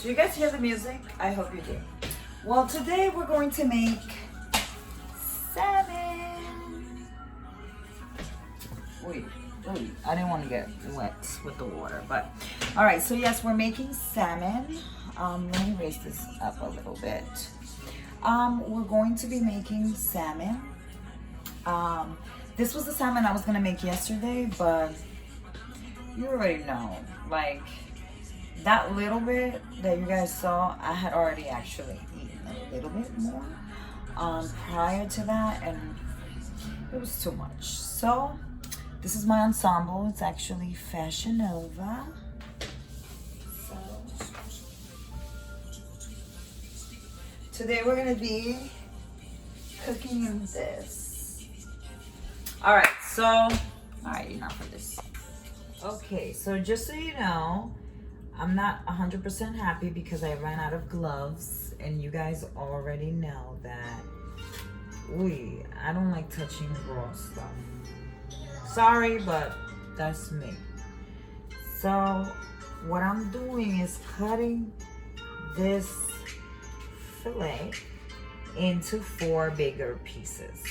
Do you guys hear the music? I hope you do. Well, today we're going to make salmon. Wait, I didn't want to get wet with the water, but all right. So yes, we're making salmon. Let me raise this up a little bit. We're going to be making salmon. This was the salmon I was gonna make yesterday, but you already know, like that little bit that you guys saw, I had already actually eaten a little bit more prior to that, and it was too much. So this is my ensemble. It's actually Fashion Nova. So today we're gonna be cooking in this. All right, so all right, enough of this. Okay, so just so you know, I'm not 100% happy because I ran out of gloves, and you guys already know that I don't like touching raw stuff. Sorry, but that's me. So what I'm doing is cutting this fillet into 4 bigger pieces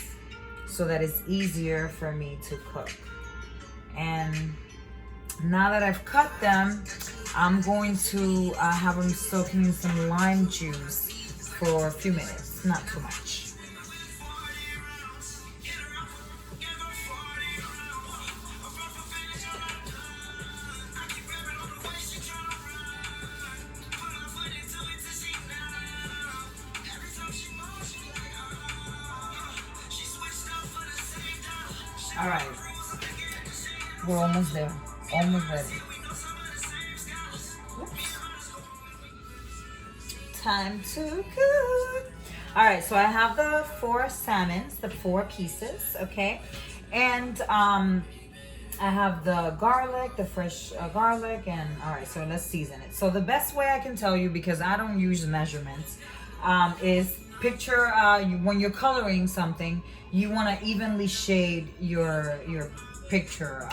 so that it's easier for me to cook. And now that I've cut them, I'm going to have them soaking in some lime juice for a few minutes, not too much. All right, we're almost there, almost ready. Oops. Time to cook. All right, so I have the 4 salmons, the 4 pieces, okay? And I have the garlic, the fresh garlic, and all right, so let's season it. So the best way I can tell you, because I don't use measurements, is picture when you're coloring something, you want to evenly shade your picture,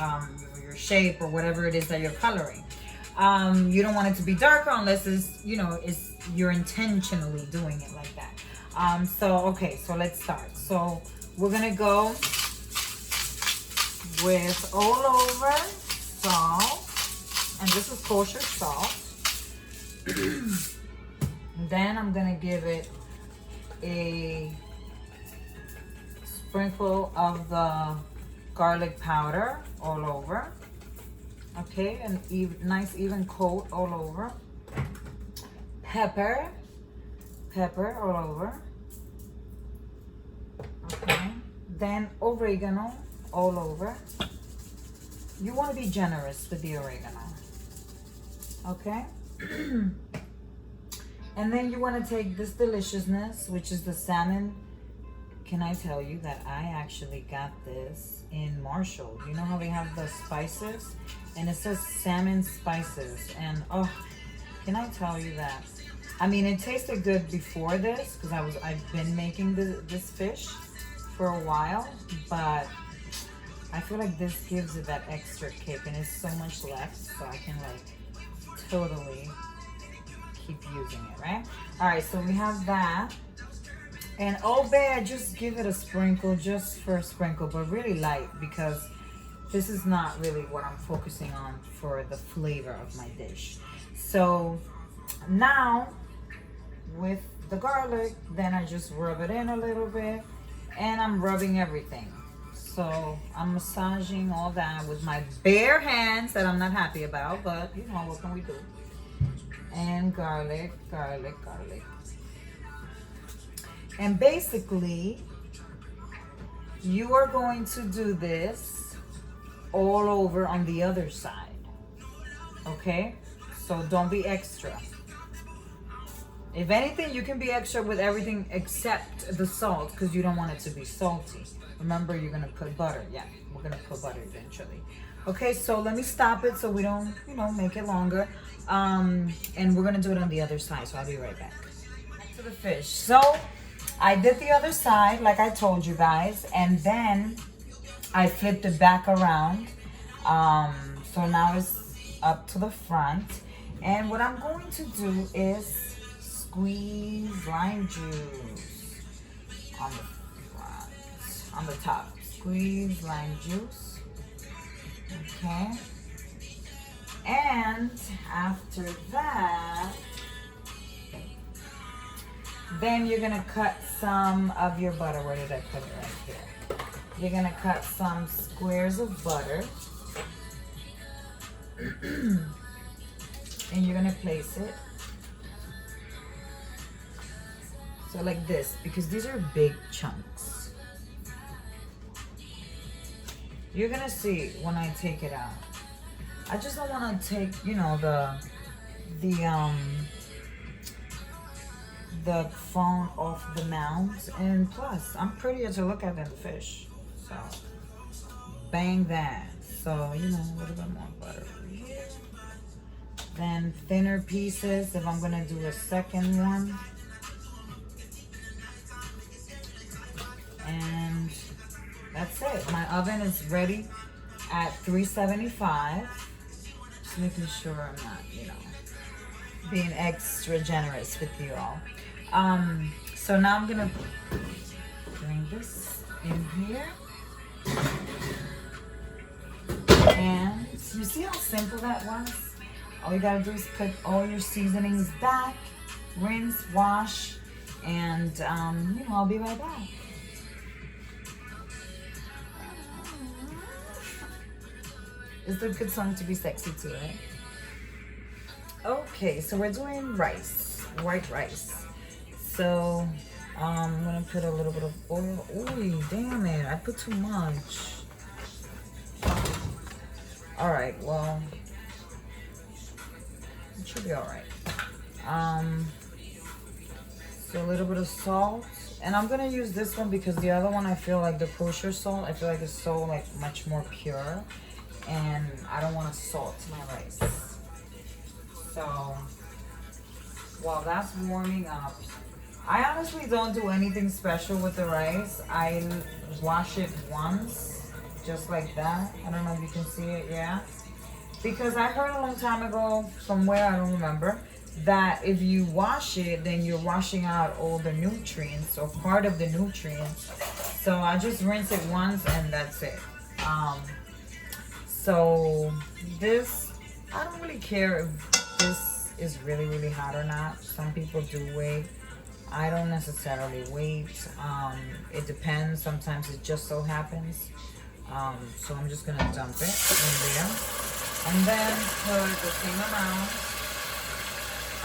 your shape, or whatever it is that you're coloring. You don't want it to be darker unless it's, you're intentionally doing it like that. Okay, so let's start. So we're gonna go with all over salt, and this is kosher salt. Then I'm gonna give it a sprinkle of the garlic powder all over. Okay, and nice even coat all over. Pepper all over. Okay, then oregano all over. You want to be generous with the oregano. Okay. And then you want to take this deliciousness, which is the salmon. Can I tell you that I actually got this in Marshall? You know how they have the spices? And it says salmon spices. And oh, can I tell you that? I mean, it tasted good before this because I've been making this fish for a while, but I feel like this gives it that extra kick, and it's so much left, so I can like totally keep using it, right? All right, so we have that. And oh babe, just give it a sprinkle, just for a sprinkle, but really light, because this is not really what I'm focusing on for the flavor of my dish. So now with the garlic, then I just rub it in a little bit, and I'm rubbing everything. So I'm massaging all that with my bare hands that I'm not happy about, but what can we do? And garlic. And basically, you are going to do this all over on the other side, okay? So don't be extra. If anything, you can be extra with everything except the salt, because you don't want it to be salty. Remember, you're gonna put butter. Yeah, we're gonna put butter eventually. Okay, so let me stop it so we don't, make it longer. And we're gonna do it on the other side, so I'll be right back. Back to the fish. So I did the other side, like I told you guys, and then I flipped it back around. So now it's up to the front. And what I'm going to do is squeeze lime juice on the front, on the top. Squeeze lime juice. Okay. And after that, then you're gonna cut some of your butter. Where did I put it? Right here. You're gonna cut some squares of butter. And you're gonna place it. So like this, because these are big chunks. You're gonna see when I take it out. I just don't wanna take, you know, the phone off the mount, and plus I'm prettier to look at than the fish, so bang that. So you know, a little bit more butter over here, then thinner pieces if I'm gonna do a second one, and that's it. My oven is ready at 375. Just making sure I'm not, you know, being extra generous with you all. So now I'm gonna bring this in here. And you see how simple that was? All you gotta do is put all your seasonings back, rinse, wash, and you know, I'll be right back. It's a good song to be sexy to, right? Okay, so we're doing rice, white rice. So I'm gonna put a little bit of oil. Ooh, damn it, I put too much. All right, well, it should be all right. So a little bit of salt, and I'm gonna use this one because the other one, I feel like the kosher salt, I feel like it's so like much more pure, and I don't want to salt my rice. So while that's warming up, I honestly don't do anything special with the rice. I wash it once, just like that. I don't know if you can see it, yeah. Because I heard a long time ago, somewhere, I don't remember, that if you wash it, then you're washing out all the nutrients, or part of the nutrients. So I just rinse it once and that's it. So this, I don't really care if this is really, really hot or not. Some people do wait. I don't necessarily wait. It depends. Sometimes it just so happens. So I'm just gonna dump it in there, and then put the same amount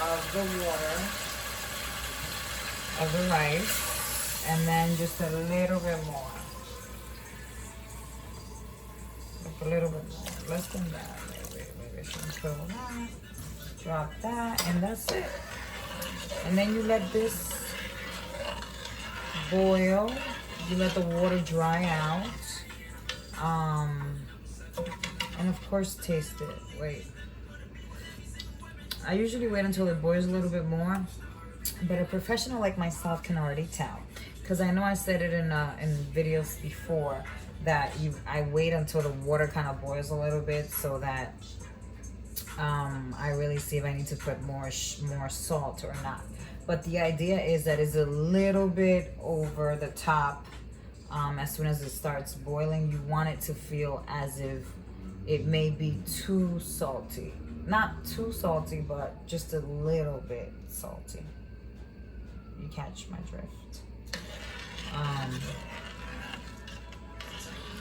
of the water of the rice, and then just a little bit more, like a little bit more, less than that. Maybe I shouldn't throw that. Drop that, and that's it. And then you let this boil. You let the water dry out. And of course taste it. Wait. I usually wait until it boils a little bit more, but a professional like myself can already tell. Because I know I said it in videos before that I wait until the water kind of boils a little bit so that I really see if I need to put more salt or not. But the idea is that it's a little bit over the top. As soon as it starts boiling, you want it to feel as if it may be too salty. Not too salty, but just a little bit salty. You catch my drift.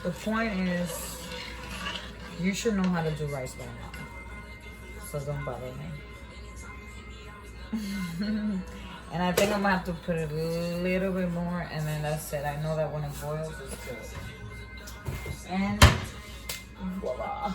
The point is, you should know how to do rice by now. So don't bother me. And I think I'm gonna have to put a little bit more, and then that's it. I know that when it boils, it's good. And voila.